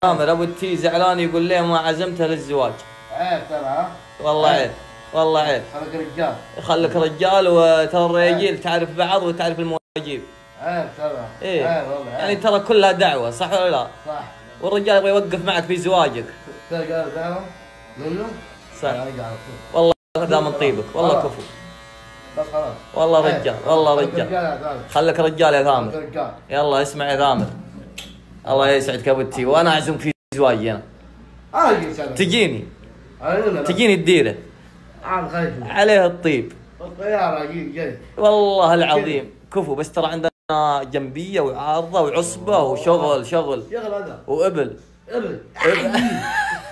عامر ابو التي زعلان يقول ليه ما عزمته للزواج. عيب ترى. والله عيب، والله عيب. خليك رجال. خليك رجال، وترى الرجال تعرف بعض وتعرف المواجيب. عيب ترى. ايه عيب والله. يعني ترى كلها دعوه، صح ولا لا؟ صح. والرجال يبغى يوقف معك في زواجك. تلقى دعوه منه؟ صح. والله هذا من طيبك، والله كفو. بس خلاص. والله رجال، والله رجال. خليك رجال يا ثامر. يلا اسمع يا ثامر، الله يسعدك ابو التي، وانا اعزمك في زواجي انا. تجيني تجيني الديره عليها الطيب. الطياره جاي والله العظيم كفو، بس ترى عندنا جنبيه وعارضه وعصبه وشغل شغل هذا وابل. ابل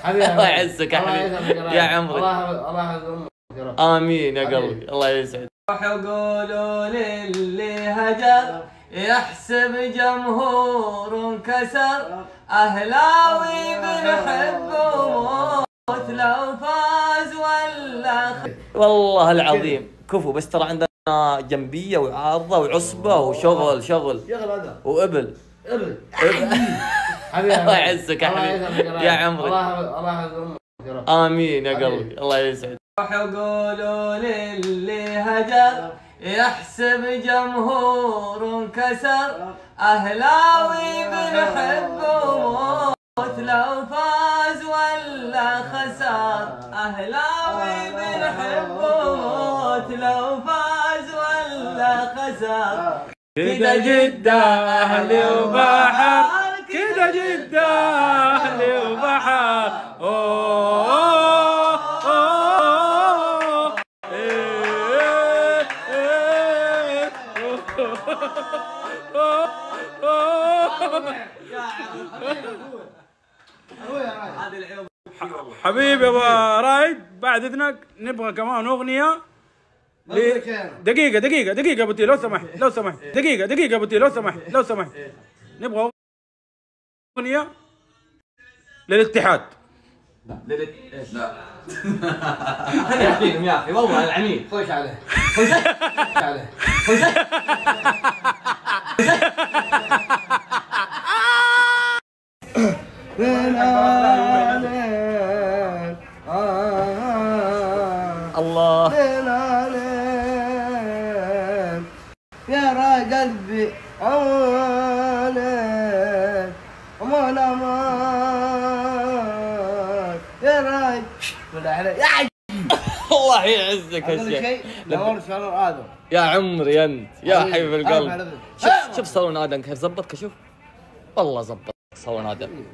الله يعزك يا حبيبي يا عمري. الله يحفظ امك. امين يا قلبي، الله يسعدك. روحوا قولوا للي هجر يحسب جمهور كسر، اهلاوي بنحب وموت لو فاز ولا والله العظيم كفو، بس ترى عندنا جنبيه وعارضه وعصبه وشغل شغل هذا وابل. ابل الله يعزك يا حبيبي يا عمري. الله يحفظ امك. امين يا قلبي، الله يسعدك. روحوا قولوا للي هجر يحسب جمهور كسر، اهلاوي بنحب وموت لو فاز ولا خسر، اهلاوي بنحب وموت لو فاز ولا خسر. كذا جدة اهلي وبحر، كذا جدة اهلي وبحر. حبيبي ابو رايد، بعد اذنك نبغى كمان اغنيه. دقيقة ابو تي لو سمحت، دقيقة ابو تي لو سمحت، نبغى اغنية للاتحاد. لا يا اخي يا اخي والله العميد. خش عليه. الله يا را قلبي عونك امان امان يا راي الله يعزك يا شيخ. نور صالون ادم يا عمري انت يا حبيب القلب. شوف صالون ادم كيف زبطك، شوف والله زبط صالون ادم.